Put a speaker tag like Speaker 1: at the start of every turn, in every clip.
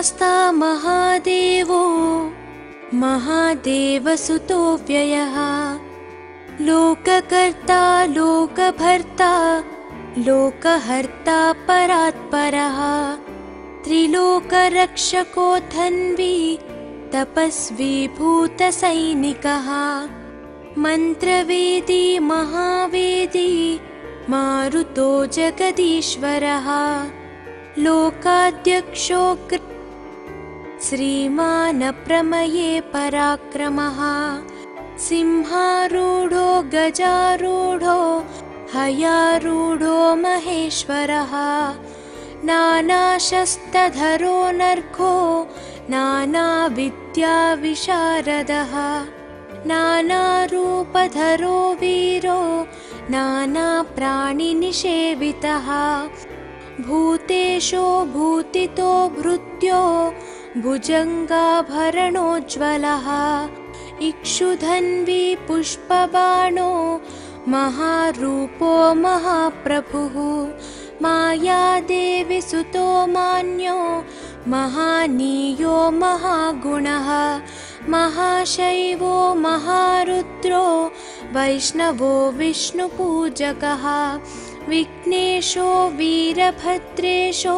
Speaker 1: महाशास्ता महादेवो महादेवसुतो व्ययः लोककर्ता लोकभर्ता लोकहर्ता परात्परः त्रिलोकरक्षको धन्वी तपस्वी भूतसैनिकः मन्त्रवेदी महावेदी मारुतो जगदीश्वरः लोकाध्यक्षो श्रीमानप्रमये पराक्रमः सिंहारूढो गजारूढो हयारूढो महेश्वरः नानाशस्त्रधरो नर्घो नानाविद्याविशारदः नानारूपधरो वीरो नानाप्राणिनिषेवितः भूतेशो भूतितो भृत्यो भुजङ्गाभरणोज्ज्वलः इक्षुधन्वी पुष्पबाणो महारूपो महाप्रभुः मायादेवी सुतो मान्यो महानीयो महागुणः महाशैवो महारुद्रो वैष्णवो विष्णुपूजकः विघ्नेशो वीरभद्रेशो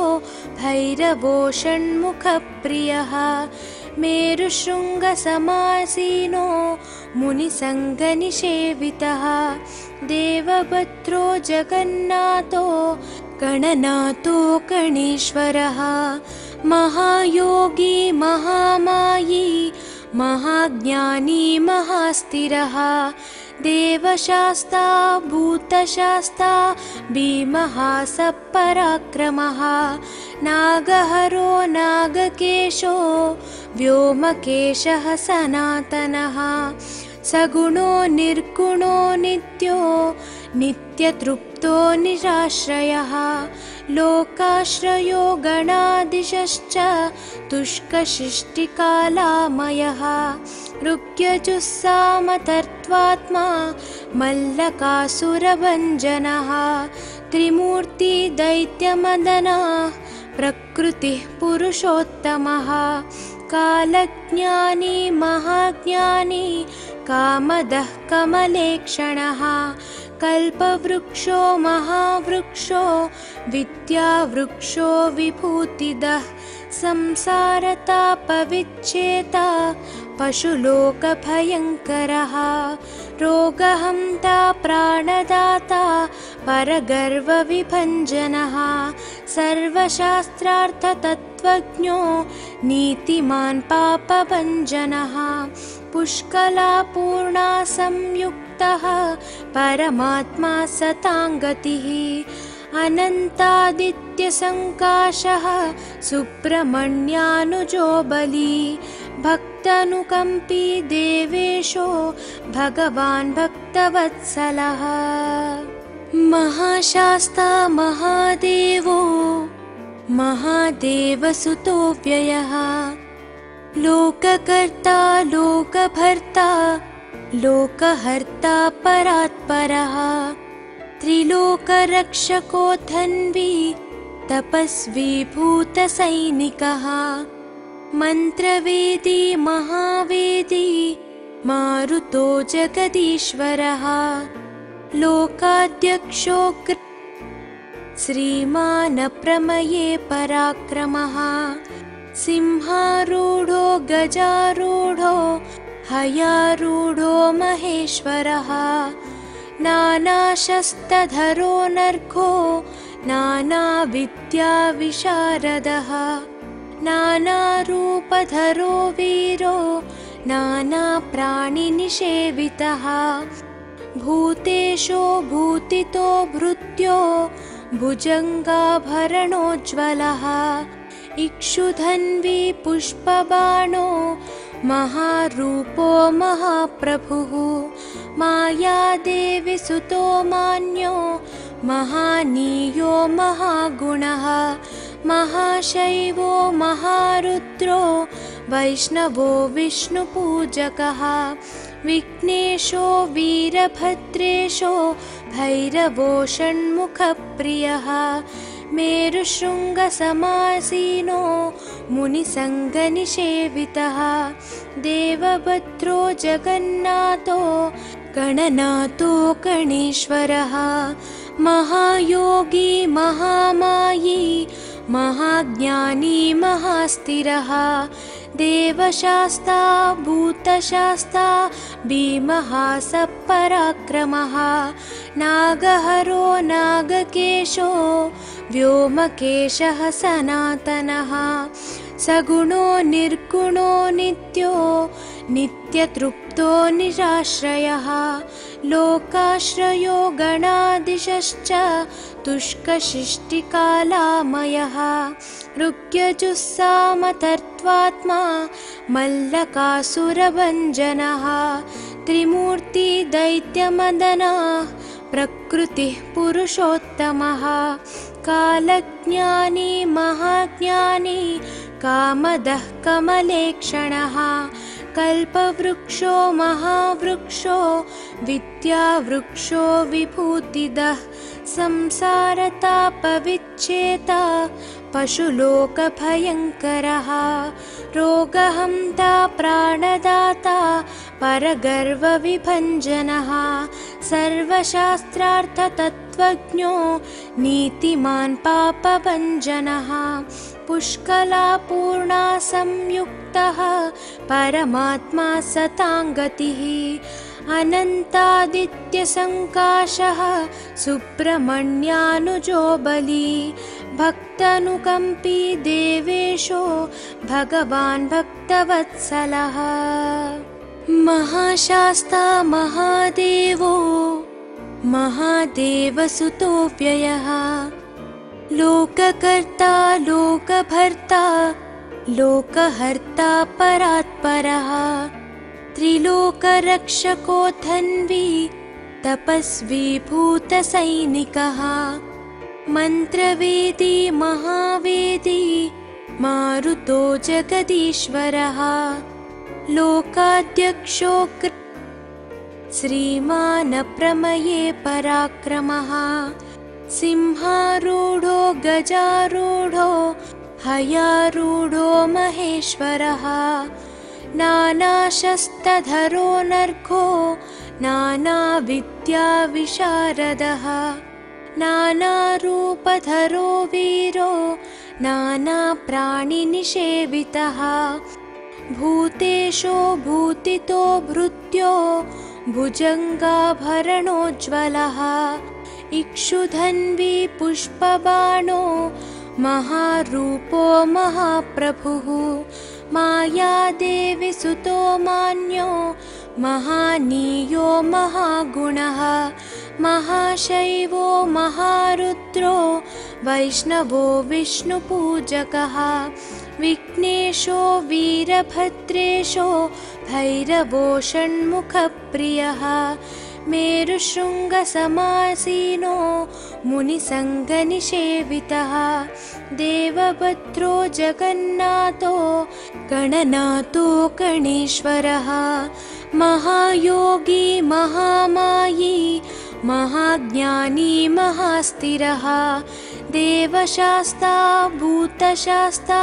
Speaker 1: भैरवो षण्मुखप्रियः मेरुशृङ्गसमासीनो मुनिसङ्गनिषेवितः देवभद्रो जगन्नाथो गणनाथो गणेश्वरः महायोगी महामायी महाज्ञानी महास्थिरः देवशास्ता भूतशास्ता भीमः सपराक्रमः नागहरो नागकेशो व्योमकेशः सनातनः सगुणो निर्गुणो नित्यो नित्यतृप्तो निराश्रयः लोकाश्रयो गणाधीशश्च तुष्कशिष्टिकालामयः ऋग्यजुस्सामतर्त्वात्मा मल्लकासुरभञ्जनः त्रिमूर्ति दैत्यमदनः प्रकृतिः पुरुषोत्तमः कालज्ञानी महाज्ञानी कामदः कमलेक्षणः कल्पवृक्षो महावृक्षो विद्यावृक्षो विभूतिदः संसारतापविच्छेता पशुलोकभयङ्करः रोगहन्ता प्राणदाता परगर्वविभञ्जनः सर्वशास्त्रार्थतत्त्वज्ञो नीतिमान् पापभञ्जनः पुष्कलापूर्णा संयुक्तः परमात्मा सताङ्गतिः अनन्तादित्यसङ्काशः सुब्रह्मण्यानुजो बली भक्तानुकम्पी देवेशो भगवान् भक्तवत्सलः महाशास्ता महादेवो महादेवसुतो व्ययः लोककर्ता लोकभर्ता लोकहर्ता परात्परः त्रिलोकरक्षको धन्वी तपस्वी भूतसैनिकः मन्त्रवेदी महावेदी मारुतो जगदीश्वरः लोकाध्यक्षो श्रीमानप्रमये पराक्रमः सिंहारूढो गजारूढो हयारूढो महेश्वरः नानाशस्त्रधरो नर्घो नानाविद्याविशारदः नानारूपधरो वीरो नानाप्राणिनिषेवितः भूतेशो भूतितो भृत्यो भुजङ्गाभरणोज्ज्वलः इक्षुधन्वी पुष्पबाणो महारूपो महाप्रभुः मायादेवी सुतो मान्यो महानीयो महागुणः महाशैवो महारुद्रो वैष्णवो विष्णुपूजकः विघ्नेशो वीरभद्रेशो भैरवो षण्मुखप्रियः मेरुशृङ्गसमासीनो मुनिसङ्गनिषेवितः देवभद्रो जगन्नाथो गणनाथो गणेश्वरः महायोगी महामायी महाज्ञानी महास्थिरः देवशास्ता भूतशास्ता भीमः सपराक्रमः नागहरो नागकेशो व्योमकेशः सनातनः सगुणो निर्गुणो नित्यो नित्यतृप्तो निराश्रयः लोकाश्रयो गणाधीशश्च तुष्कशिष्टिकालामयः ऋग्यजुस्सामतर्त्वात्मा मल्लकासुरभञ्जनः त्रिमूर्ति दैत्यमदनः प्रकृतिः पुरुषोत्तमः कालज्ञानी महाज्ञानी कामदः कमलेक्षणः कल्पवृक्षो महावृक्षो विद्यावृक्षो विभूतिदः संसारतापविच्छेता पशुलोकभयङ्करः रोगहन्ता प्राणदाता परगर्वविभञ्जनः सर्वशास्त्रार्थतत्त्वज्ञो नीतिमान् पापभञ्जनः पुष्कलापूर्णा संयुक्तः परमात्मा सताङ्गतिः अनन्तादित्यसङ्काशः सुब्रह्मण्यानुजो बली भक्तानुकम्पी देवेशो भगवान् भक्तवत्सलः महाशास्ता महादेवो महादेवसुतो व्ययः लोककर्ता लोकभर्ता लोकहर्ता परात्परः त्रिलोकरक्षको धन्वी तपस्वी भूतसैनिकः मन्त्रवेदी महावेदी मारुतो जगदीश्वरः लोकाध्यक्षो श्रीमानप्रमये पराक्रमः सिंहारूढो गजारूढो हयारूढो महेश्वरः नानाशस्त्रधरो नर्घो नानाविद्याविशारदः नानारूपधरो वीरो नानाप्राणिनिषेवितः भूतेशो भूतितो भृत्यो भुजङ्गाभरणोज्ज्वलः इक्षुधन्वी पुष्पबाणो महारूपो महाप्रभुः मायादेवी सुतो मान्यो महानीयो महागुणः महाशैवो महारुद्रो वैष्णवो विष्णुपूजकः विघ्नेशो वीरभद्रेशो भैरवो षण्मुखप्रियः मेरुशृङ्गसमासीनो मुनिसङ्गनिषेवितः देवभद्रो जगन्नाथो गणनाथो गणेश्वरः महायोगी महामायी महाज्ञानी महास्थिरः देवशास्ता भूतशास्ता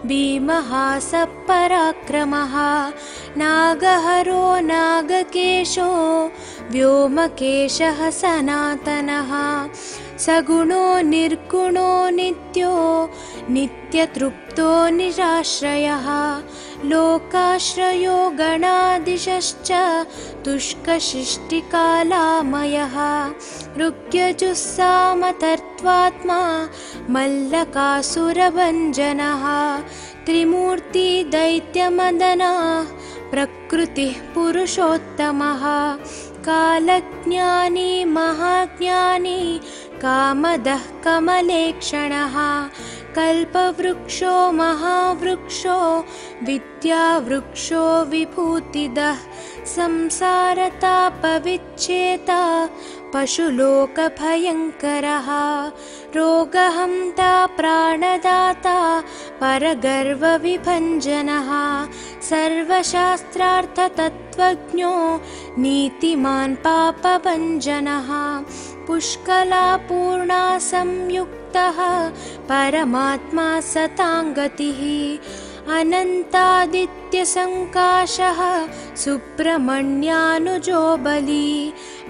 Speaker 1: भीमः सपराक्रमः नागहरो नागकेशो व्योमकेशः सनातनः सगुणो निर्गुणो नित्यो नित्यतृप्तो निराश्रयः लोकाश्रयो गणाधीशश्च तुष्कशिष्टिकालामयः ऋग्यजुस्सामतर्त्वात्मा मल्लकासुरभञ्जनः त्रिमूर्ति दैत्यमदनः प्रकृतिः पुरुषोत्तमः कालज्ञानी महाज्ञानी कामदः कमलेक्षणः कल्पवृक्षो महावृक्षो विद्यावृक्षो विभूतिदः संसारतापविच्छेता पशुलोकभयङ्करः रोगहन्ता प्राणदाता परगर्वविभञ्जनः सर्वशास्त्रार्थतत्त्वज्ञो नीतिमान् पापभञ्जनः पुष्कलापूर्णा संयुक्तः परमात्मा सताङ्गतिः अनन्तादित्यसङ्काशः सुब्रह्मण्यानुजो बली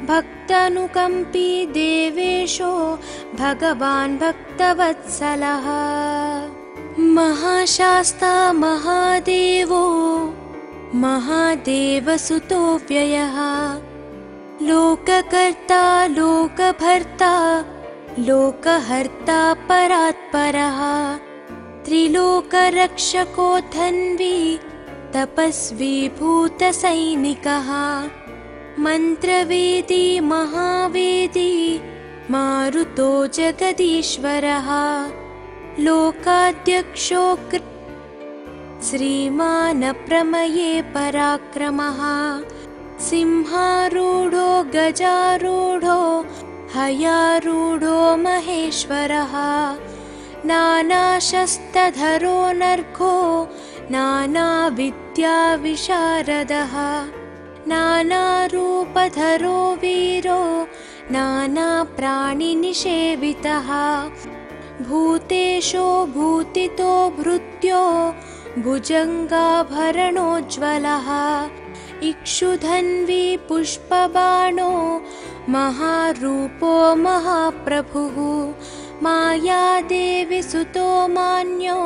Speaker 1: भक्तानुकम्पी देवेशो भगवान् भक्तवत्सलः महाशास्ता महादेवो महादेवसुतो व्ययः लोककर्ता लोकभर्ता लोकहर्ता परात्परः त्रिलोकरक्षको धन्वी तपस्वी भूतसैनिकः मन्त्रवेदी महावेदी मारुतो जगदीश्वरः लोकाध्यक्षो श्रीमान् प्रमये पराक्रमः सिंहारूढो गजारूढो हयारूढो महेश्वरः नानाशस्त्रधरो नर्घो नानाविद्याविशारदः नानारूपधरो वीरो नानाप्राणिनिषेवितः भूतेशो भूतितो भृत्यो भुजङ्गाभरणोज्ज्वलः इक्षुधन्वी पुष्पबाणो महारूपो महाप्रभुः मायादेवी सुतो मान्यो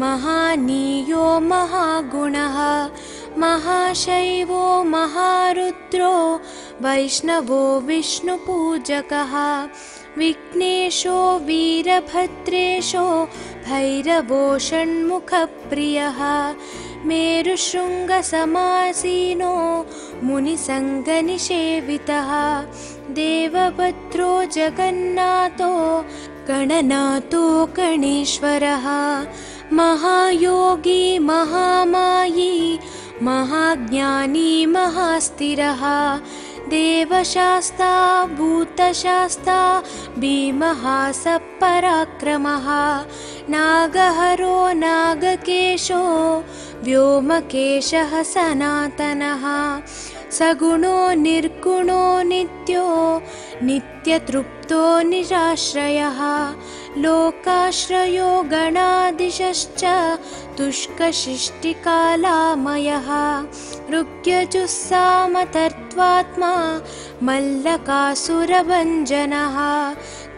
Speaker 1: महानीयो महागुणः महाशैवो महारुद्रो वैष्णवो विष्णुपूजकः विघ्नेशो वीरभद्रेशो भैरवो षण्मुखप्रियः मेरुशृङ्गसमासीनो मुनिसङ्गनिषेवितः देवभद्रो जगन्नाथो गणनाथो गणेश्वरः महायोगी महामायी महाज्ञानी महास्थिरः देवशास्ता भूतशास्ता भीमः सपराक्रमः नागहरो नागकेशो व्योमकेशः सनातनः सगुणो निर्गुणो नित्यो नित्यतृप्तो निराश्रयः लोकाश्रयो गणाधीशश्च तुष्कशिष्टिकालामयः ऋग्यजुस्सामतर्त्वात्मा मल्लकासुरभञ्जनः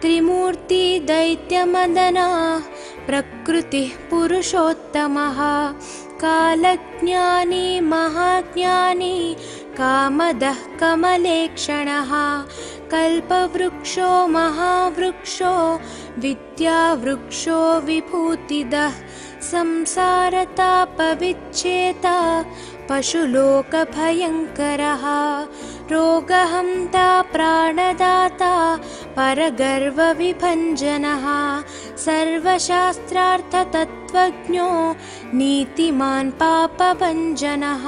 Speaker 1: त्रिमूर्ति दैत्यमदनः प्रकृतिः पुरुषोत्तमः कालज्ञानी महाज्ञानी कामदः कमलेक्षणः कल्पवृक्षो महावृक्षो विद्यावृक्षो विभूतिदः संसारतापविच्छेता पशुलोकभयङ्करः रोगहन्ता प्राणदाता परगर्वविभञ्जनः सर्वशास्त्रार्थतत्त्वज्ञो नीतिमान् पापभञ्जनः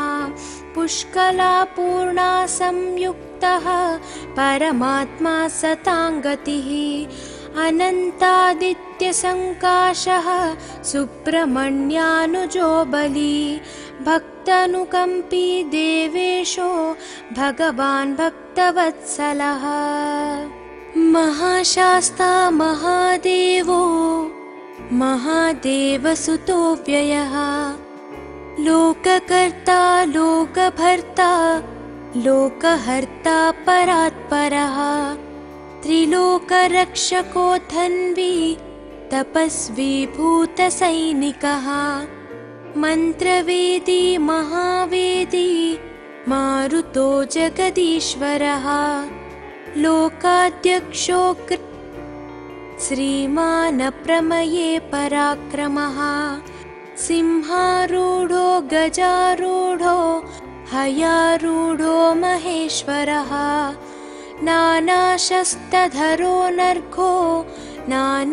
Speaker 1: पुष्कलापूर्णा संयुक्तः परमात्मा सताङ्गतिः अनन्तादित्यसङ्काशः सुब्रह्मण्यानुजो बली भक्तानुकम्पी देवेशो भगवान् भक्तवत्सलः महाशास्ता महादेवो महादेवसुतो व्ययः लोककर्ता लोकभर्ता लोकहर्ता परात्परः त्रिलोकरक्षको धन्वी तपस्वी भूतसैनिकः मन्त्रवेदी महावेदी मारुतो जगदीश्वरः लोकाध्यक्षो श्रीमान् प्रमये पराक्रमः सिंहारूढो गजारूढो हयारूढो महेश्वरः नानाशस्त्रधरो नर्घो नानाविद्याविशारदः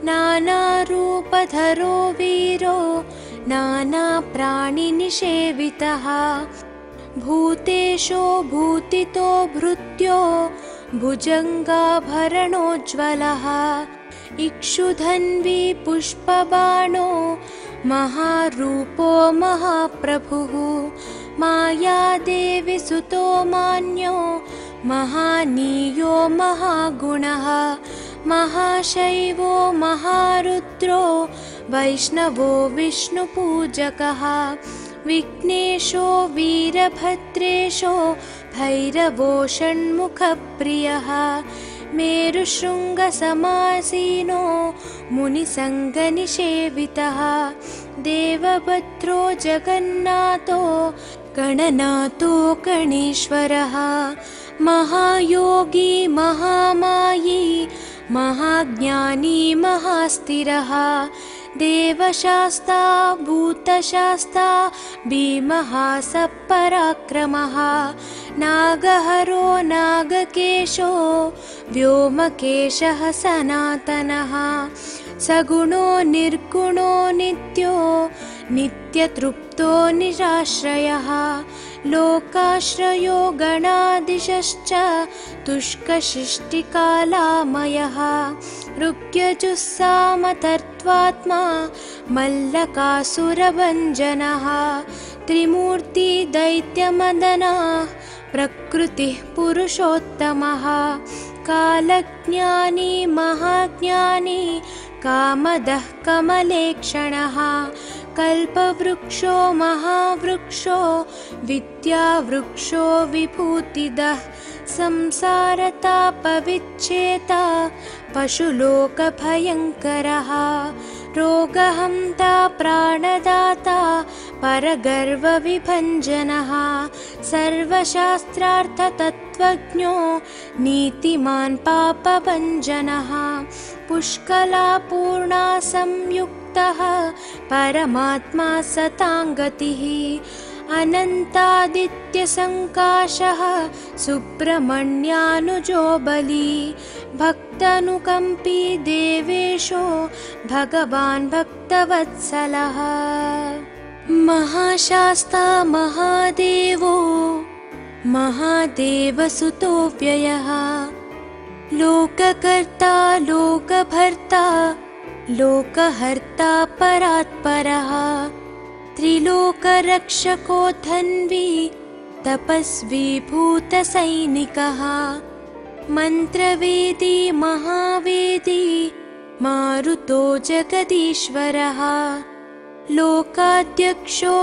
Speaker 1: नानारूपधरो वीरो नानाप्राणिनिषेवितः भूतेशो भूतितो भृत्यो भुजङ्गाभरणोज्ज्वलः इक्षुधन्वी पुष्पबाणो महारूपो महाप्रभुः मायादेवी सुतो मान्यो महानीयो महागुणः महाशैवो महारुद्रो वैष्णवो विष्णुपूजकः विघ्नेशो वीरभद्रेशो भैरवो षण्मुखप्रियः मेरुशृङ्गसमासीनो मुनिसङ्गनिषेवितः देवभद्रो जगन्नाथो गणनाथो गणेश्वरः महायोगी महामायी महाज्ञानी महास्थिरः देवशास्ता भूतशास्ता भीमः सपराक्रमः नागहरो नागकेशो व्योमकेशः सनातनः सगुणो निर्गुणो नित्यो नित्यतृप्तो निराश्रयः लोकाश्रयो गणाधीशश्च तुष्कशिष्टिकालामयः ऋग्यजुस्सामतर्त्वात्मा मल्लकासुरभञ्जनः त्रिमूर्ति दैत्यमदनः प्रकृतिः पुरुषोत्तमः कालज्ञानी महाज्ञानी कामदः कमलेक्षणः कल्पवृक्षो महावृक्षो विद्यावृक्षो विभूतिदः संसारतापविच्छेता पशुलोकभयङ्करः रोगहन्ता प्राणदाता परगर्वविभञ्जनः सर्वशास्त्रार्थतत्त्वज्ञो नीतिमान् पापभञ्जनः पुष्कलापूर्णा संयुक्तः परमात्मा सताङ्गतिः अनन्तादित्यसङ्काशः सुब्रह्मण्यानुजो बली भक्तानुकम्पी देवेशो भगवान् भक्तवत्सलः महाशास्ता महादेवो महादेवसुतो व्ययः लोककर्ता लोकभर्ता लोकहर्ता परात्परः त्रिलोकरक्षको धन्वी तपस्वी भूतसैनिकः मन्त्रवेदी महावेदी मारुतो जगदीश्वरः लोकाध्यक्षो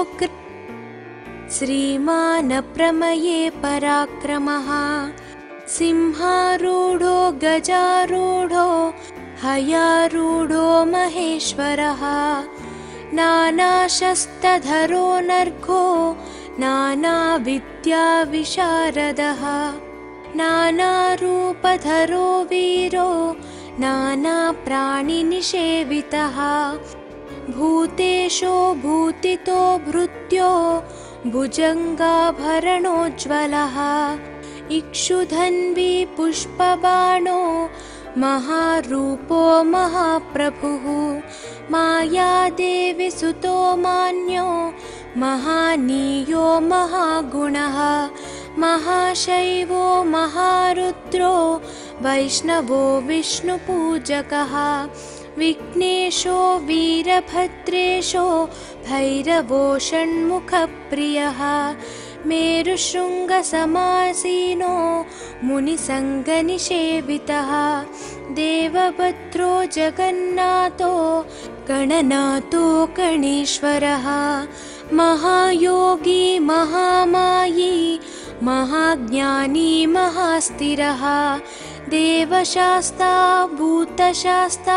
Speaker 1: श्रीमान् प्रमये पराक्रमः सिंहारूढो गजारूढो हयारूढो महेश्वरः नानाशस्त्रधरो नर्घो नानाविद्याविशारदः नानारूपधरो वीरो नानाप्राणिनिषेवितः भूतेशो भूतितो भृत्यो भुजङ्गाभरणोज्ज्वलः इक्षुधन्वी पुष्पबाणो महारूपो महाप्रभुः मायादेवी सुतो मान्यो महानीयो महागुणः महाशैवो महारुद्रो वैष्णवो विष्णुपूजकः विघ्नेशो वीरभद्रेशो भैरवो षण्मुखप्रियः मेरुशृङ्गसमासीनो मुनिसङ्गनिषेवितः देवभद्रो जगन्नाथो गणनाथो गणेश्वरः महायोगी महामायी महाज्ञानी महास्थिरः देवशास्ता भूतशास्ता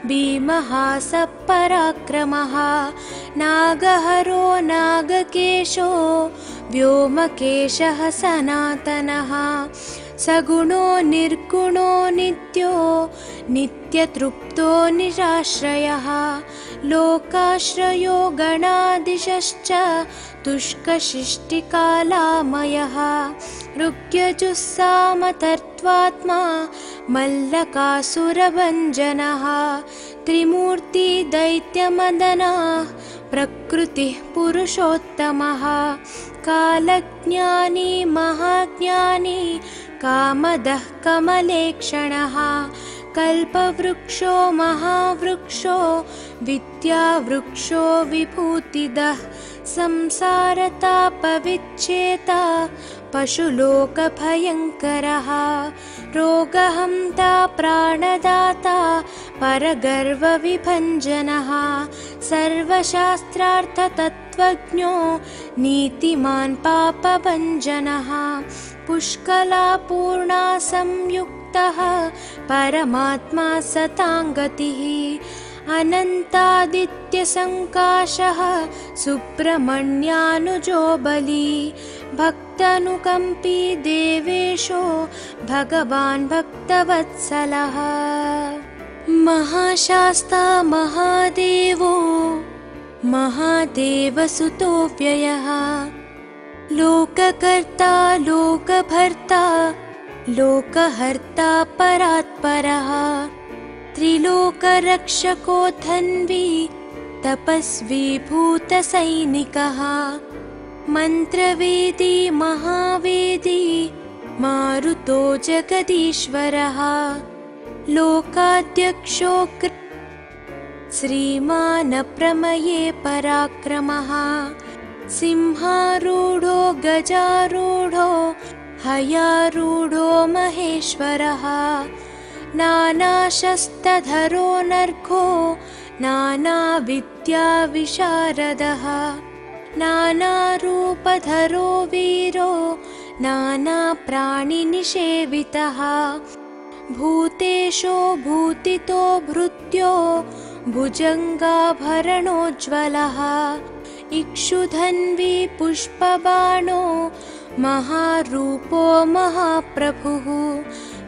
Speaker 1: भीमः सपराक्रमः नागहरो नागकेशो व्योमकेशः सनातनः सगुणो निर्गुणो नित्यो नित्यतृप्तो निराश्रयः लोकाश्रयो गणादिशश्च तुष्कशिष्टिकालामयः ऋग्यजुस्सामतर्त्वात्मा मल्लकासुरभञ्जनः त्रिमूर्तिदैत्यमदनः प्रकृतिः पुरुषोत्तमः कालज्ञानी महाज्ञानी कामदः कमलेक्षणः कल्पवृक्षो महावृक्षो विद्यावृक्षो विभूतिदः संसारतापविच्छेता पशुलोकभयङ्करः रोगहन्ता प्राणदाता परगर्वविभञ्जनः सर्वशास्त्रार्थतत्त्वज्ञो नीतिमान् पापभञ्जनः पुष्कलापूर्णा संयुक्तः परमात्मा सताङ्गतिः अनन्तादित्यसङ्काशः सुब्रह्मण्यानुजो बली भक्तानुकम्पी देवेशो भगवान् भक्तवत्सलः महाशास्ता महादेवो महादेवसुतो व्ययः लोककर्ता लोकभर्ता लोकहर्ता परात्परः त्रिलोकरक्षको धन्वी तपस्वी भूतसैनिकः मन्त्रवेदी महावेदी मारुतो जगदीश्वरः लोकाध्यक्षो श्रीमानप्रमये पराक्रमः सिंहारूढो गजारूढो हयारूढो महेश्वरः नानाशस्त्रधरो नर्घो नानाविद्याविशारदः नानारूपधरो वीरो नानाप्राणिनिषेवितः भूतेशो भूतितो भृत्यो भुजङ्गाभरणोज्ज्वलः इक्षुधन्वी पुष्पबाणो महारूपो महाप्रभुः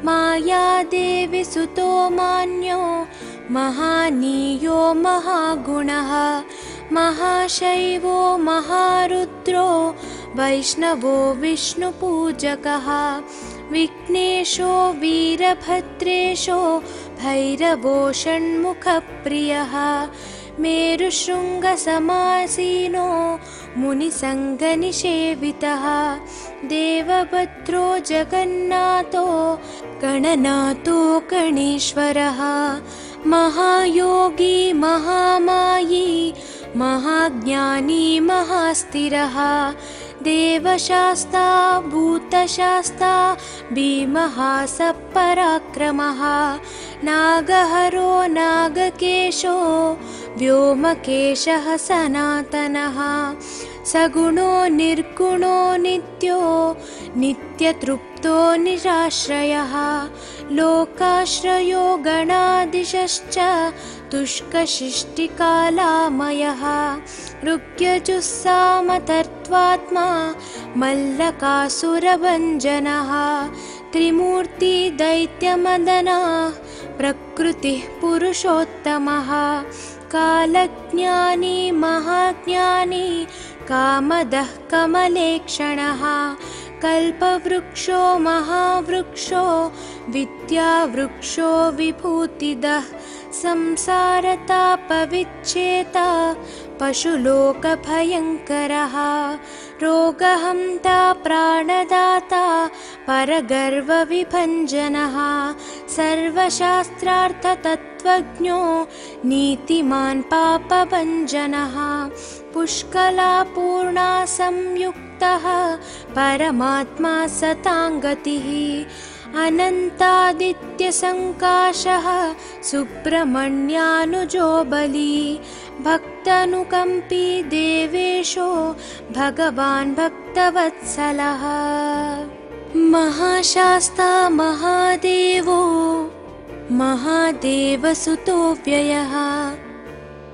Speaker 1: मायादेवी सुतो मान्यो महानीयो महागुणः महाशैवो महारुद्रो वैष्णवो विष्णुपूजकः विघ्नेशो वीरभद्रेशो भैरवो षण्मुखप्रियः मेरुशृङ्गसमासीनो मुनिसङ्गनिषेवितः देवभद्रो जगन्नाथो गणनाथो गणेश्वरः महायोगी महामायी महाज्ञानी महास्थिरः देवशास्ता भूतशास्ता भीमः सपराक्रमः नागहरो नागकेशो व्योमकेशः सनातनः सगुणो निर्गुणो नित्यो नित्यतृप्तो निराश्रयः लोकाश्रयो गणादिशश्च तुष्कशिष्टिकालामयः ऋग्यजुस्सामतर्त्वात्मा मल्लकासुरभञ्जनः त्रिमूर्तिदैत्यमदनः प्रकृतिः पुरुषोत्तमः कालज्ञानी महाज्ञानी कामदः कमलेक्षणः कल्पवृक्षो महावृक्षो विद्यावृक्षो विभूतिदः संसारतापविच्छेता पशुलोकभयङ्करः रोगहन्ता प्राणदाता परगर्वविभञ्जनः सर्वशास्त्रार्थतत्त्वज्ञो नीतिमान् पापभञ्जनः पुष्कलापूर्णा संयुक्तः परमात्मा सताङ्गतिः अनन्तादित्यसङ्काशः सुब्रह्मण्यानुजो बली भक्तानुकम्पी देवेशो भगवान् भक्तवत्सलः महाशास्ता महादेवो महादेवसुतो व्ययः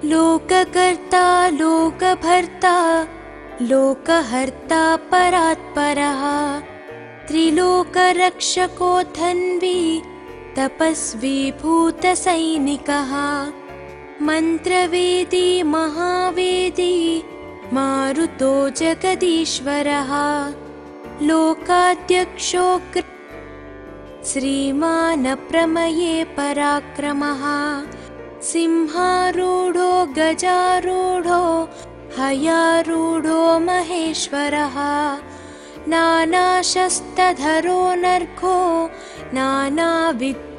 Speaker 1: लोककर्ता लोकभर्ता लोकहर्ता परात्परः त्रिलोकरक्षको धन्वी तपस्वी भूतसैनिकः मन्त्रवेदी महावेदी मारुतो जगदीश्वरः लोकाध्यक्षो श्रीमान् प्रमये पराक्रमः सिंहारूढो गजारूढो हयारूढो महेश्वरः नानाशस्त्रधरो नर्घो नानाविद्याविशारदः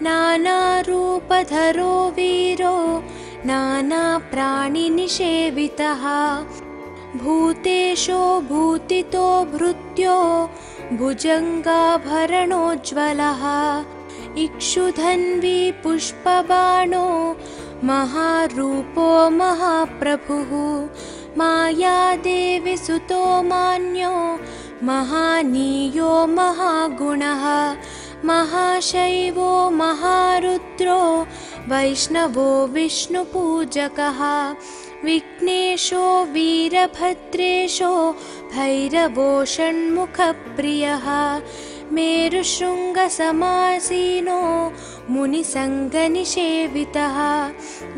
Speaker 1: नानारूपधरो वीरो नानाप्राणिनिषेवितः भूतेशो भूतितो भृत्यो भुजङ्गाभरणोज्ज्वलः इक्षुधन्वी पुष्पबाणो महारूपो महाप्रभुः मायादेवी सुतो मान्यो महानीयो महागुणः महाशैवो महारुद्रो वैष्णवो विष्णुपूजकः विघ्नेशो वीरभद्रेशो भैरवो षण्मुखप्रियः मेरुशृङ्गसमासीनो मुनिसङ्गनिषेवितः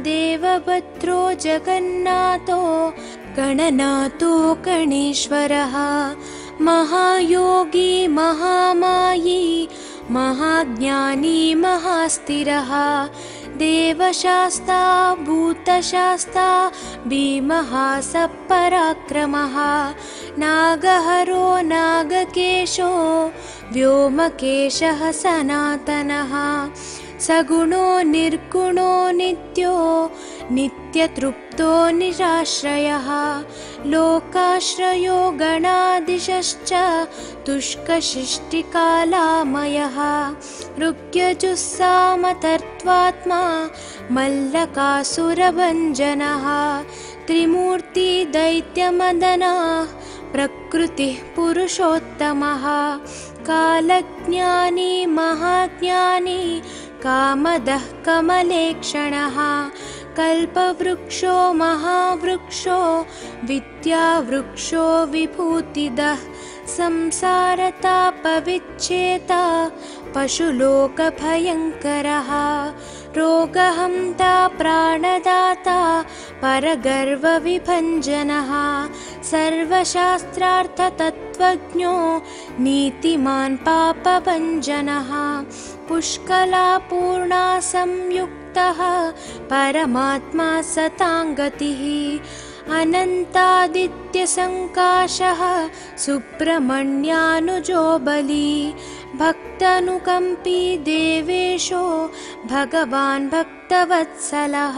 Speaker 1: देवभद्रो जगन्नाथो गणनाथो गणेश्वरः महायोगी महामायी महाज्ञानी महास्थिरः देवशास्ता भूतशास्ता भीमः सपराक्रमः नागहरो नागकेशो व्योमकेशः सनातनः सगुणो निर्गुणो नित्यो नित्यतृप्तो निराश्रयः लोकाश्रयो गणाधीशश्च तुष्कशिष्टिकालामयः ऋग्यजुस्सामतर्त्वात्मा मल्लकासुरभञ्जनः त्रिमूर्ति दैत्यमदनः प्रकृतिः पुरुषोत्तमः कालज्ञानी महाज्ञानी कामदः कमलेक्षणः कल्पवृक्षो महावृक्षो विद्यावृक्षो विभूतिदः संसारतापविच्छेता पशुलोकभयङ्करः रोगहन्ता प्राणदाता परगर्वविभञ्जनः सर्वशास्त्रार्थतत्त्वज्ञो नीतिमान् पापभञ्जनः पुष्कलापूर्णा संयुक्तः परमात्मा सताङ्गतिः अनन्तादित्यसङ्काशः सुब्रह्मण्यानुजो बली भक्तानुकम्पी देवेशो भगवान् भक्तवत्सलः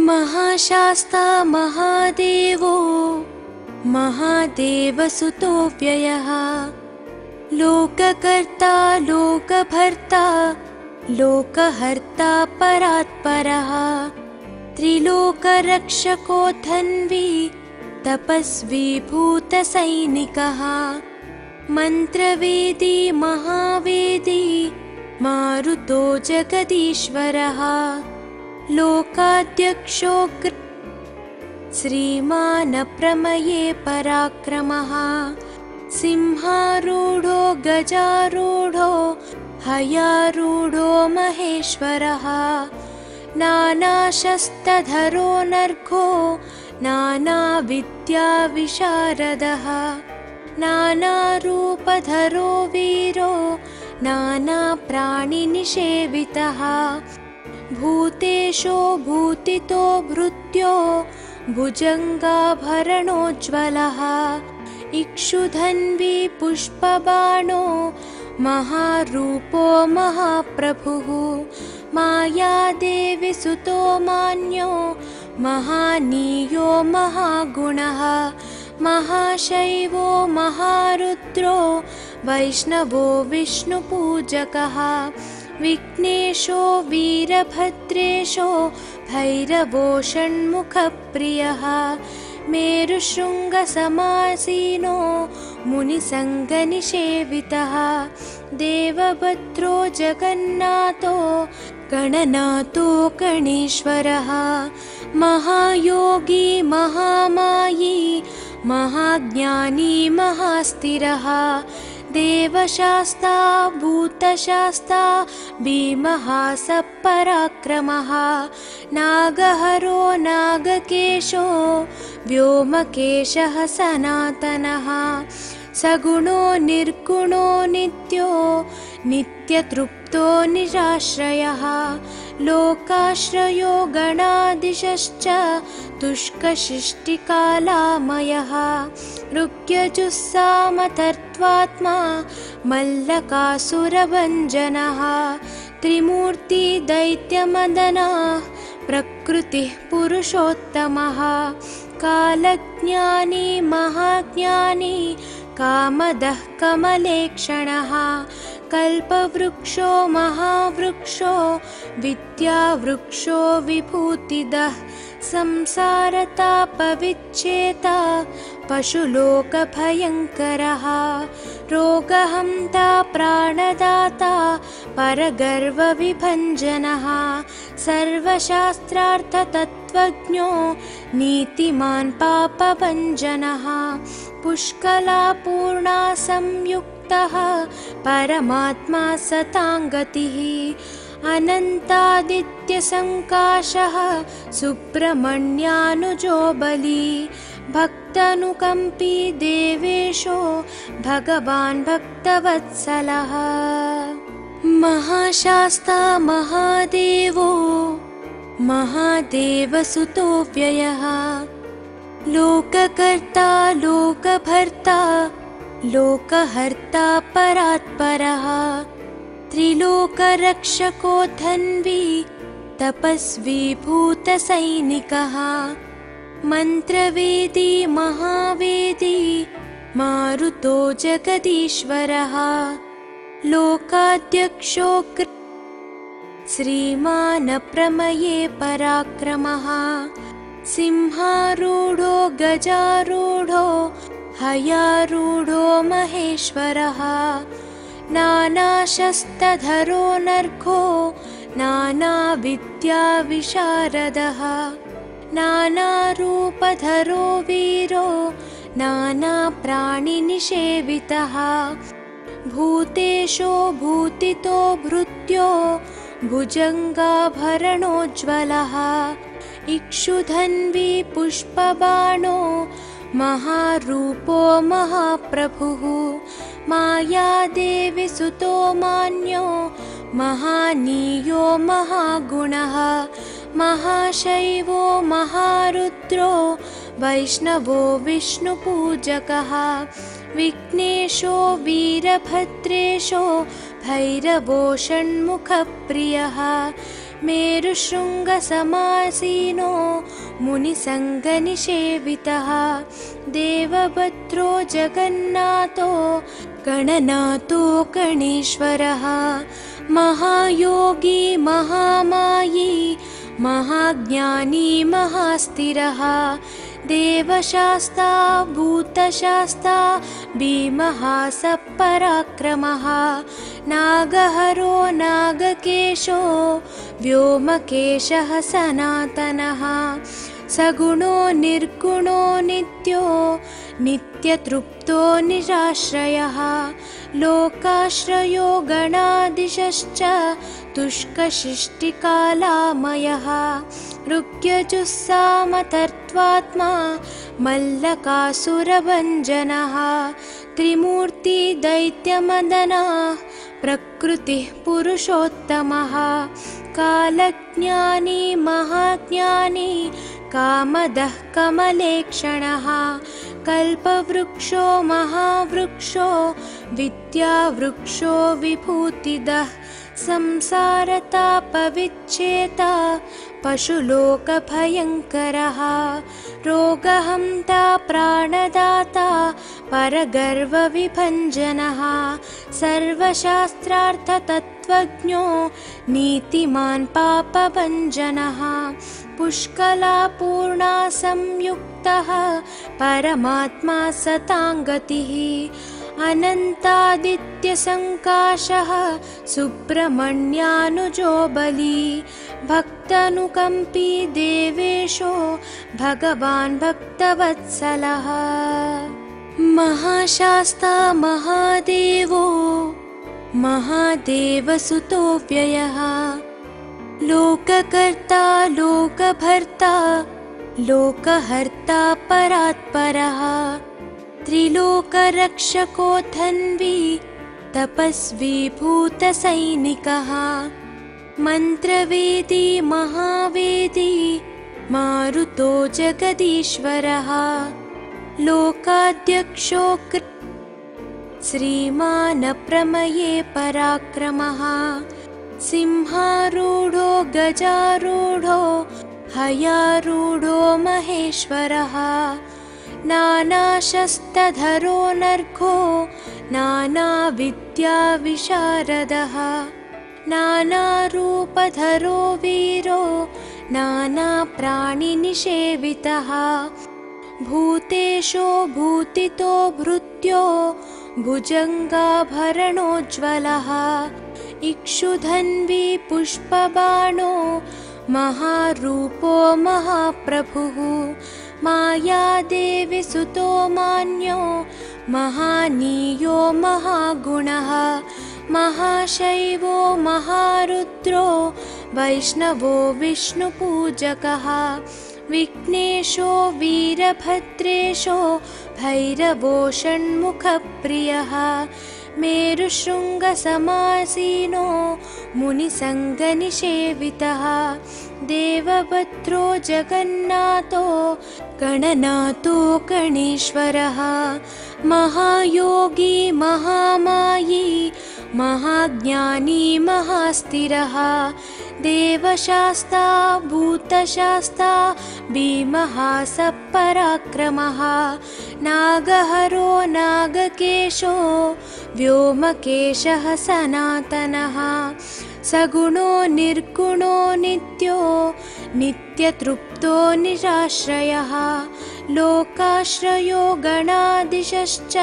Speaker 1: महाशास्ता महादेवो महादेवसुतो व्ययः लोककर्ता लोकभर्ता लोकहर्ता परात्परः त्रिलोकरक्षको धन्वी तपस्वी भूतसैनिकः मन्त्रवेदी महावेदी मारुतो जगदीश्वरः लोकाध्यक्षो श्रीमान् प्रमये पराक्रमः सिंहारूढो गजारूढो हयारूढो महेश्वरः नानाशस्त्रधरो नर्घो नानाविद्याविशारदः नानारूपधरो वीरो नानाप्राणिनिषेवितः भूतेशो भूतितो भृत्यो भुजङ्गाभरणोज्ज्वलः इक्षुधन्वी पुष्पबाणो महारूपो महाप्रभुः मायादेवी सुतो मान्यो महानीयो महागुणः महाशैवो महारुद्रो वैष्णवो विष्णुपूजकः विघ्नेशो वीरभद्रेशो भैरवो षण्मुखप्रियः मेरुशृङ्गसमासीनो मुनिसङ्गनिषेवितः देवभद्रो जगन्नाथो गणनाथो गणेश्वरः महायोगी महामायी महाज्ञानी महास्थिरः देवशास्ता भूतशास्ता भीमः सपराक्रमः नागहरो नागकेशो व्योमकेशः सनातनः सगुणो निर्गुणो नित्यो नित्यतृप्तो निराश्रयः लोकाश्रयो गणादिशश्च तुष्कशिष्टिकालामयः ऋग्यजुस्सामतर्त्वात्मा मल्लकासुरभञ्जनः त्रिमूर्ति दैत्यमदनः प्रकृतिः पुरुषोत्तमः कालज्ञानी महाज्ञानी कामदः कमलेक्षणः कल्पवृक्षो महावृक्षो विद्यावृक्षो विभूतिदः संसारतापविच्छेता पशुलोकभयङ्करः रोगहन्ता प्राणदाता परगर्वविभञ्जनः सर्वशास्त्रार्थतत्त्वज्ञो नीतिमान् पापभञ्जनः पुष्कलापूर्णा संयुक्तः परमात्मा सताङ्गतिः अनन्तादित्यसङ्काशः सुब्रह्मण्यानुजो बली भक्तानुकम्पी देवेशो भगवान् भक्तवत्सलः महाशास्ता महादेवो महादेवसुतो व्ययः लोककर्ता लोकभर्ता लोकहर्ता परात्परः त्रिलोकरक्षको धन्वी तपस्वी भूतसैनिकः मन्त्रवेदी महावेदी मारुतो जगदीश्वरः लोकाध्यक्षो श्रीमान् प्रमये पराक्रमः सिंहारूढो गजारूढो हयारूढो महेश्वरः नानाशस्त्रधरो नर्घो नानाविद्याविशारदः नानारूपधरो वीरो नानाप्राणिनिषेवितः भूतेशो भूतितो भृत्यो भुजङ्गाभरणोज्ज्वलः इक्षुधन्वी पुष्पबाणो महारूपो महाप्रभुः मायादेवी सुतो मान्यो महानीयो महागुणः महाशैवो महारुद्रो वैष्णवो विष्णुपूजकः विघ्नेशो वीरभद्रेशो भैरवो षण्मुखप्रियः मेरुशृङ्गसमासीनो मुनिसङ्गनिषेवितः देवभद्रो जगन्नाथो गणनाथो गणेश्वरः महायोगी महामायी महाज्ञानी महास्थिरः देवशास्ता भूतशास्ता भीमः सपराक्रमः नागहरो नागकेशो व्योमकेशः सनातनः सगुणो निर्गुणो नित्यो नित्यतृप्तो निराश्रयः लोकाश्रयो गणादिशश्च तुष्कशिष्टिकालामयः ऋग्यजुस्सामतर्त्वात्मा मल्लकासुरभञ्जनः त्रिमूर्ति दैत्यमदनः प्रकृतिः पुरुषोत्तमः कालज्ञानी महाज्ञानी कामदः कमलेक्षणः कल्पवृक्षो महावृक्षो विद्यावृक्षो विभूतिदः संसारतापविच्छेता पशुलोकभयङ्करः रोगहन्ता प्राणदाता परगर्वविभञ्जनः सर्वशास्त्रार्थतत्त्वज्ञो नीतिमान् पापभञ्जनः पुष्कलापूर्णा संयुक्तः परमात्मा सताङ्गतिः अनन्तादित्यसङ्काशः सुब्रह्मण्यानुजो बली भक्तानुकम्पी देवेशो भगवान् भक्तवत्सलः महाशास्ता महादेवो महादेवसुतो व्ययः लोककर्ता लोकभर्ता लोकहर्ता परात्परः त्रिलोकरक्षको धन्वी तपस्वी भूतसैनिकः मन्त्रवेदी महावेदी मारुतो जगदीश्वरः लोकाध्यक्षो श्रीमान् प्रमये पराक्रमः सिंहारूढो गजारूढो हयारूढो महेश्वरः नानाशस्त्रधरो नर्घो नानाविद्याविशारदः नानारूपधरो वीरो नानाप्राणिनिषेवितः भूतेशो भूतितो भृत्यो भुजङ्गाभरणोज्ज्वलः इक्षुधन्वी पुष्पबाणो महारूपो महाप्रभुः मायादेवी सुतो मान्यो महानीयो महागुणः महाशैवो महारुद्रो वैष्णवो विष्णुपूजकः विघ्नेशो वीरभद्रेशो भैरवो षण्मुखप्रियः मेरुशृङ्गसमासीनो मुनिसङ्गनिषेवितः देवभद्रो जगन्नाथो गणनाथो गणेश्वरः महायोगी महामायी महाज्ञानी महास्थिरः देवशास्ता भूतशास्ता भीमः सपराक्रमः नागहरो नागकेशो व्योमकेशः सनातनः सगुणो निर्गुणो नित्यो नित्यतृप्तो निराश्रयः लोकाश्रयो गणाधीशश्च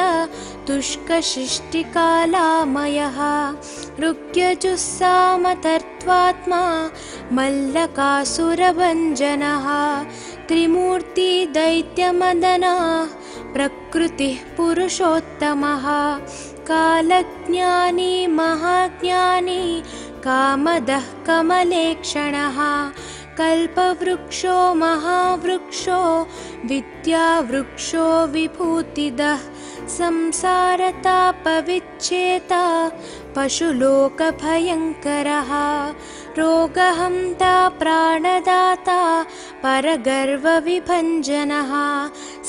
Speaker 1: तुष्कशिष्टिकालामयः ऋग्यजुस्सामतर्त्वात्मा मल्लकासुरभञ्जनः त्रिमूर्ति दैत्यमदनः प्रकृतिः पुरुषोत्तमः कालज्ञानी महाज्ञानी कामदः कमलेक्षणः कल्पवृक्षो महावृक्षो विद्यावृक्षो विभूतिदः संसारतापविच्छेता पशुलोकभयङ्करः रोगहन्ता प्राणदाता परगर्वविभञ्जनः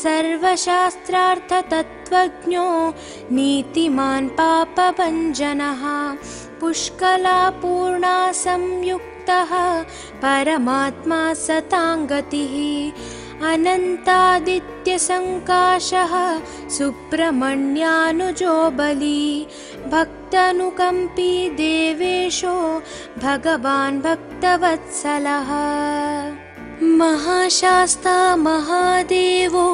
Speaker 1: सर्वशास्त्रार्थतत्त्वज्ञो नीतिमान् पापभञ्जनः पुष्कलापूर्णा संयुक्तः परमात्मा सताङ्गतिः अनन्तादित्यसङ्काशः सुब्रह्मण्यानुजो बली भक्तानुकम्पी देवेशो भगवान् भक्तवत्सलः महाशास्ता महादेवो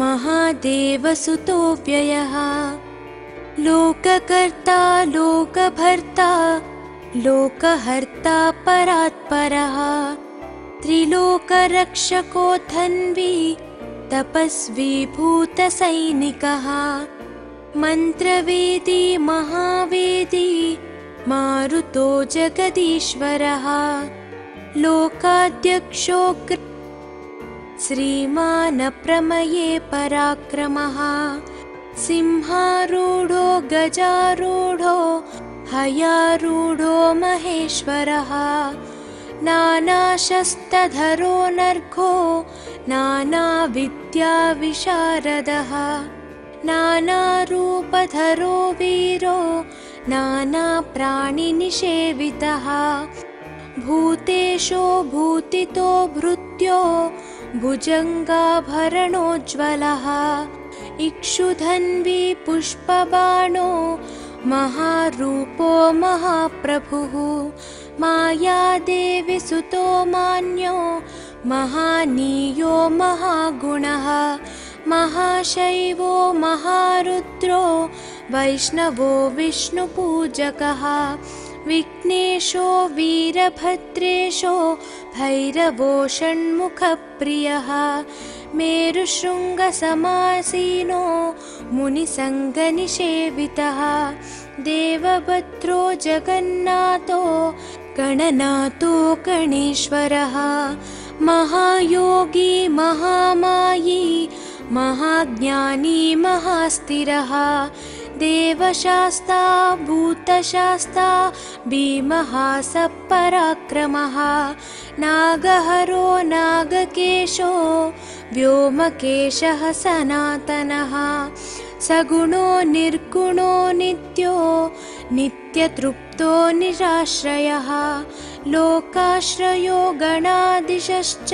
Speaker 1: महादेवसुतो व्ययः लोककर्ता लोकभर्ता लोकहर्ता परात्परः त्रिलोकरक्षको धन्वी तपस्वी भूतसैनिकः मन्त्रवेदी महावेदी मारुतो जगदीश्वरः लोकाध्यक्षो श्रीमान् प्रमये पराक्रमः सिंहारूढो गजारूढो हयारूढो महेश्वरः नानाशस्त्रधरो नर्घो नानाविद्याविशारदः नानारूपधरो वीरो नानाप्राणिनिषेवितः भूतेशो भूतितो भृत्यो भुजङ्गाभरणोज्ज्वलः इक्षुधन्वी पुष्पबाणो महारूपो महाप्रभुः मायादेवी सुतो मान्यो महानीयो महागुणः महाशैवो महारुद्रो वैष्णवो विष्णुपूजकः विघ्नेशो वीरभद्रेशो भैरवो षण्मुखप्रियः मेरुशृङ्गसमासीनो मुनिसङ्गनिषेवितः देवभद्रो जगन्नाथो गणनाथो गणेश्वरः महायोगी महामायी महाज्ञानी महास्थिरः देवशास्ता भूतशास्ता भीमः सपराक्रमः नागहरो नागकेशो व्योमकेशः सनातनः सगुणो निर्गुणो नित्यो नित्यतृप्तो निराश्रयः लोकाश्रयो गणाधीशश्च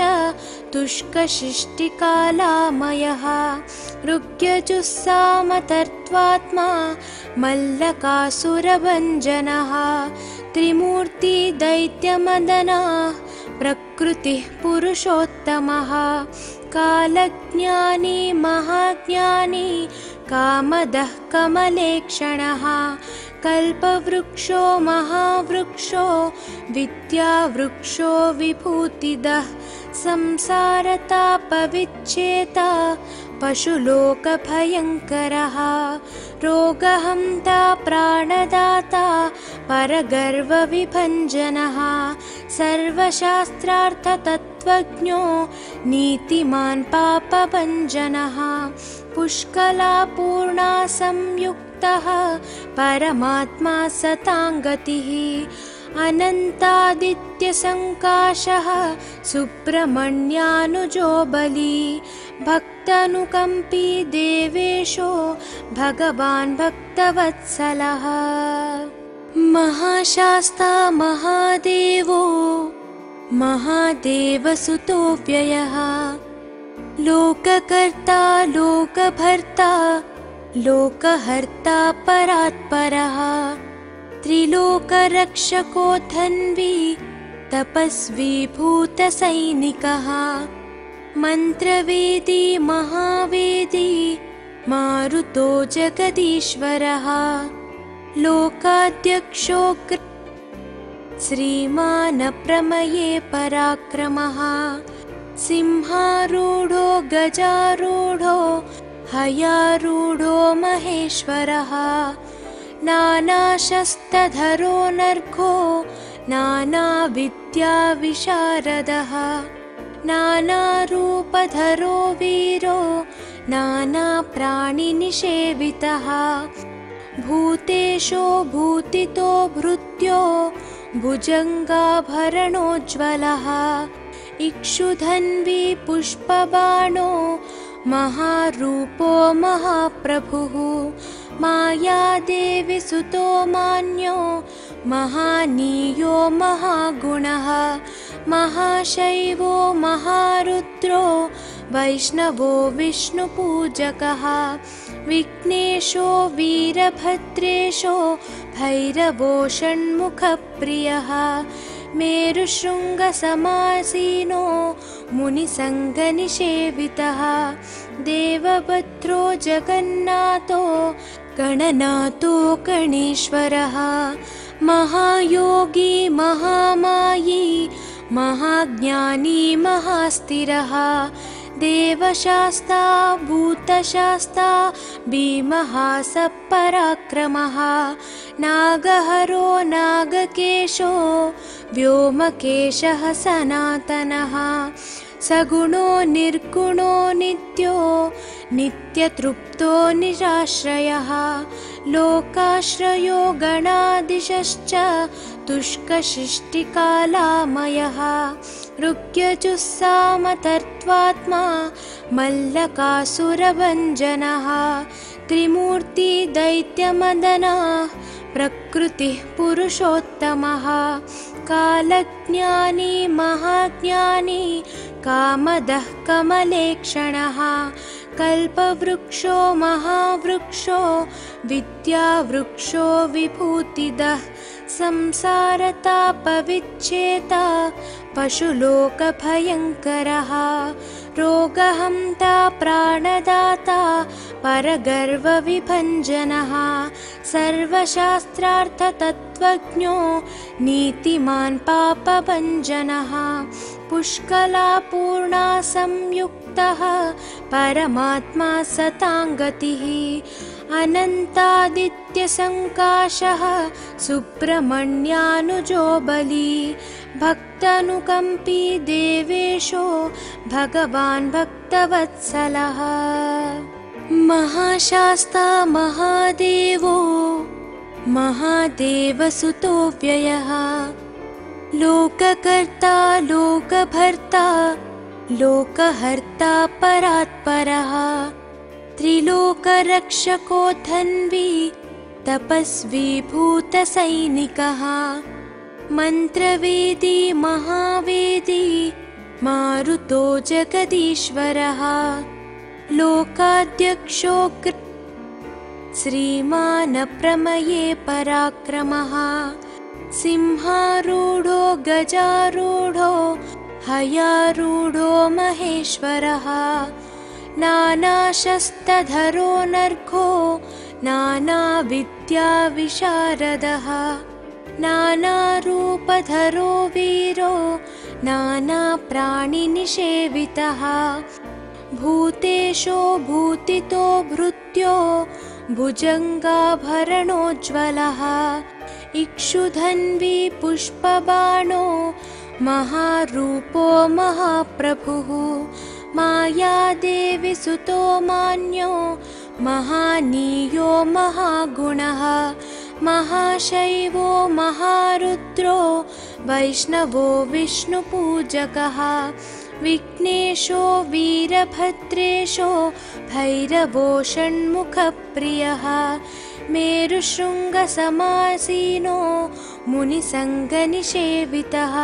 Speaker 1: तुष्कशिष्टिकालामयः ऋग्यजुस्सामतर्त्वात्मा मल्लकासुरभञ्जनः त्रिमूर्ति दैत्यमदनः प्रकृतिः पुरुषोत्तमः कालज्ञानी महाज्ञानी कामदः कमलेक्षणः कल्पवृक्षो महावृक्षो विद्यावृक्षो विभूतिदः संसारतापविच्छेता पशुलोकभयङ्करः रोगहन्ता प्राणदाता परगर्वविभञ्जनः सर्वशास्त्रार्थतत्त्वज्ञो नीतिमान् पापभञ्जनः पुष्कलापूर्णा संयुक्तः परमात्मा सताङ्गतिः अनन्तादित्यसङ्काशः सुब्रह्मण्यानुजो बली भक्तानुकम्पी देवेशो भगवान् भक्तवत्सलः महाशास्ता महादेवो महादेवसुतो व्ययः लोककर्ता लोकभर्ता लोकहर्ता परात्परः त्रिलोकरक्षको धन्वी तपस्वी भूतसैनिकः मन्त्रवेदी महावेदी मारुतो जगदीश्वरः लोकाध्यक्षो श्रीमान् प्रमये पराक्रमः सिंहारूढो गजारूढो हयारूढो महेश्वरः नानाशस्त्रधरो नर्घो नानाविद्याविशारदः नानारूपधरो वीरो नानाप्राणिनिषेवितः भूतेशो भूतितो भृत्यो भुजङ्गाभरणोज्ज्वलः इक्षुधन्वी पुष्पबाणो महारूपो महाप्रभुः मायादेवी सुतो मान्यो महानीयो महागुणः महाशैवो महारुद्रो वैष्णवो विष्णुपूजकः विघ्नेशो वीरभद्रेशो भैरवो षण्मुखप्रियः मेरुशृङ्गसमासीनो मुनिसङ्गनिषेवितः देवभद्रो जगन्नाथो गणनाथो गणेश्वरः महायोगी महामायी महाज्ञानी महास्थिरः देवशास्ता भूतशास्ता भीमः सपराक्रमः नागहरो नागकेशो व्योमकेशः सनातनः सगुणो निर्गुणो नित्यो नित्यतृप्तो निराश्रयः लोकाश्रयो गणाधीशश्च तुष्कशिष्टिकालामयः ऋग्यजुस्सामतर्त्वात्मा मल्लकासुरभञ्जनः त्रिमूर्ति दैत्यमदनः प्रकृतिः पुरुषोत्तमः कालज्ञानी महाज्ञानी कामदः कमलेक्षणः कल्पवृक्षो महावृक्षो विद्यावृक्षो विभूतिदः संसारतापविच्छेता पशुलोकभयङ्करः रोगहन्ता प्राणदाता परगर्वविभञ्जनः सर्वशास्त्रार्थतत्त्वज्ञो नीतिमान् पापभञ्जनः पुष्कलापूर्णा संयुक्तः परमात्मा सताङ्गतिः अनन्तादित्यसङ्काशः सुब्रह्मण्यानुजो बली भक्तानुकम्पी देवेशो भगवान् भक्तवत्सलः महाशास्ता महादेवो महादेवसुतो व्ययः लोककर्ता लोकभर्ता लोकहर्ता परात्परः त्रिलोकरक्षको धन्वी तपस्वी भूतसैनिकः मन्त्रवेदी महावेदी मारुतो जगदीश्वरः लोकाध्यक्षो श्रीमान् प्रमये पराक्रमः सिंहारूढो गजारूढो हयारूढो महेश्वरः नानाशस्त्रधरो नर्घो नानाविद्याविशारदः नानारूपधरो वीरो नानाप्राणिनिषेवितः भूतेशो भूतितो भृत्यो भुजङ्गाभरणोज्ज्वलः इक्षुधन्वी पुष्पबाणो महारूपो महाप्रभुः मायादेवी सुतो मान्यो महानीयो महागुणः महाशैवो महारुद्रो वैष्णवो विष्णुपूजकः विघ्नेशो वीरभद्रेशो भैरवो षण्मुखप्रियः मेरुशृङ्गसमासीनो मुनिसङ्गनिषेवितः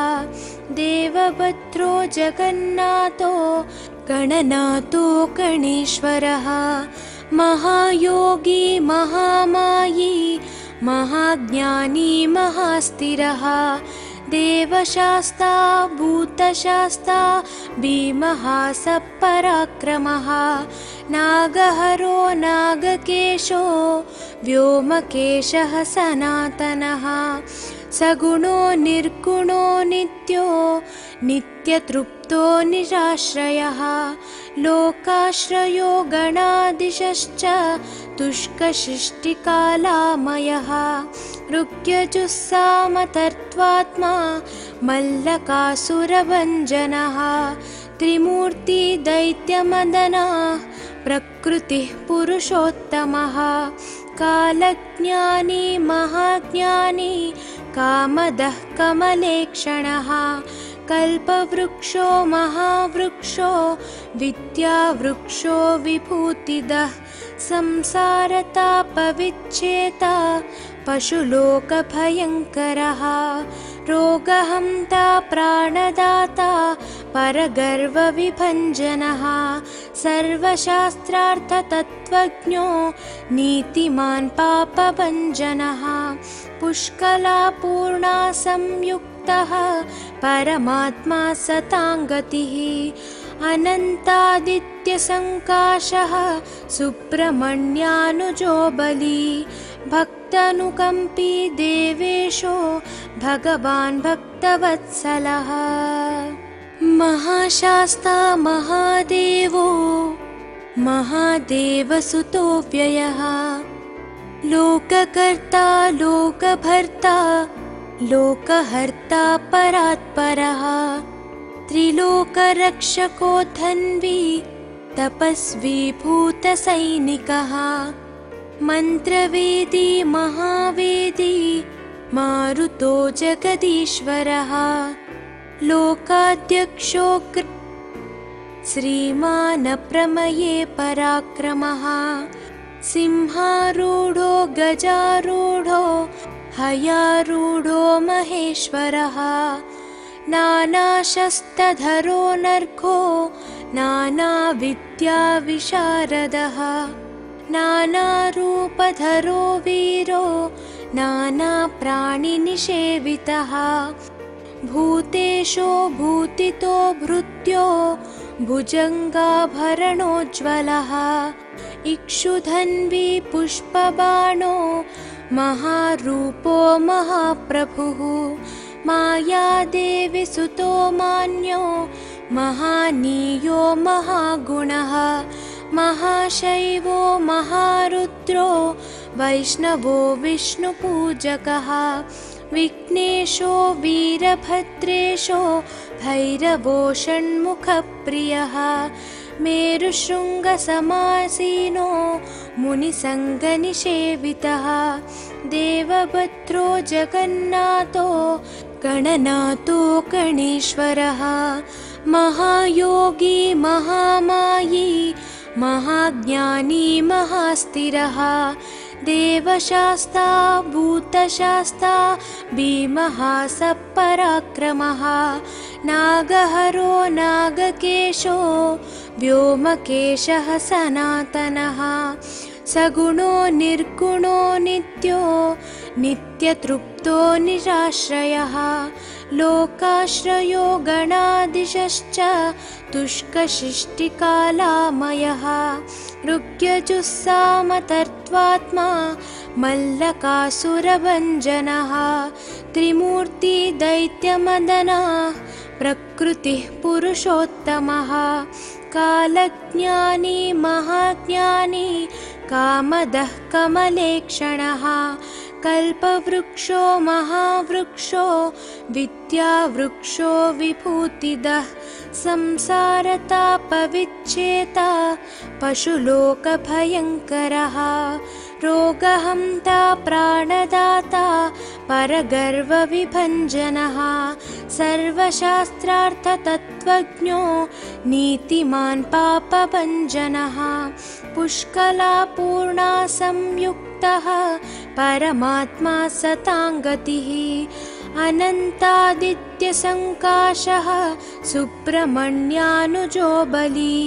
Speaker 1: देवभद्रो जगन्नाथो गणनाथो गणेश्वरः महायोगी महामायी महाज्ञानी महास्थिरः देवशास्ता भूतशास्ता भीमः सपराक्रमः नागहरो नागकेशो व्योमकेशः सनातनः सगुणो निर्गुणो नित्यो नित्यतृप्तो निराश्रयः लोकाश्रयो गणाधीशश्च तुष्कशिष्टिकालामयः ऋग्यजुस्सामतर्त्वात्मा मल्लकासुरभञ्जनः त्रिमूर्ति दैत्यमदनः प्रकृतिः पुरुषोत्तमः कालज्ञानी महाज्ञानी कामदः कमलेक्षणः कल्पवृक्षो महावृक्षो विद्यावृक्षो विभूतिदः संसारतापविच्छेता पशुलोकभयङ्करः रोगहन्ता प्राणदाता परगर्वविभञ्जनः सर्वशास्त्रार्थतत्त्वज्ञो नीतिमान् पापभञ्जनः पुष्कलापूर्णा संयुक्तः परमात्मा सताङ्गतिः अनन्तादित्यसङ्काशः सुब्रह्मण्यानुजो बली भक्तानुकम्पी देवेशो भगवान् भक्तवत्सलः महाशास्ता महादेवो महादेवसुतो व्ययः लोककर्ता लोकभर्ता लोकहर्ता परात्परः त्रिलोकरक्षको धन्वी तपस्वी भूतसैनिकः मन्त्रवेदी महावेदी मारुतो जगदीश्वरः लोकाध्यक्षो श्रीमान् प्रमये पराक्रमः सिंहारूढो गजारूढो हयारूढो महेश्वरः नानाशस्त्रधरो नर्घो नानाविद्याविशारदः नानारूपधरो वीरो नानाप्राणिनिषेवितः भूतेशो भूतितो भृत्यो भुजङ्गाभरणोज्ज्वलः इक्षुधन्वी पुष्पबाणो महारूपो महाप्रभुः मायादेवी सुतो मान्यो महानीयो महागुणः महाशैवो महारुद्रो वैष्णवो विष्णुपूजकः विघ्नेशो वीरभद्रेशो भैरवो षण्मुखप्रियः मेरुशृङ्गसमासीनो मुनिसङ्गनिषेवितः देवभद्रो जगन्नाथो गणनाथो गणेश्वरः महायोगी महामायी महाज्ञानी महास्थिरः देवशास्ता भूतशास्ता भीमः सपराक्रमः नागहरो नागकेशो व्योमकेशः सनातनः सगुणो निर्गुणो नित्यो नित्यतृप्तो निराश्रयः लोकाश्रयो गणाधीशश्च तुष्कशिष्टिकालामयः ऋग्यजुस्सामतर्त्वात्मा मल्लकासुरभञ्जनः त्रिमूर्ति दैत्यमदनः प्रकृतिः पुरुषोत्तमः कालज्ञानी महाज्ञानी कामदः कमलेक्षणः कल्पवृक्षो महावृक्षो विद्यावृक्षो विभूतिदः संसारतापविच्छेता पशुलोकभयङ्करः रोगहन्ता प्राणदाता परगर्वविभञ्जनः सर्वशास्त्रार्थतत्त्वज्ञो नीतिमान् पापभञ्जनः पुष्कलापूर्णा संयुक्तः परमात्मा सताङ्गतिः अनन्तादित्यसङ्काशः सुब्रह्मण्यानुजो बली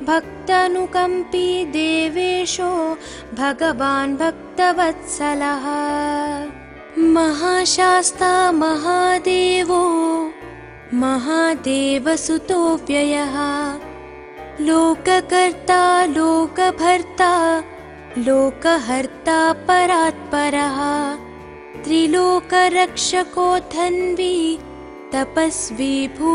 Speaker 1: भक्तानुकम्पी देवेशो भगवान् भक्तवत्सलः महाशास्ता महादेवो महादेवसुतो व्ययः लोककर्ता लोकभर्ता लोकहर्ता परात्परः त्रिलोकरक्षको धन्वी तपस्वी भू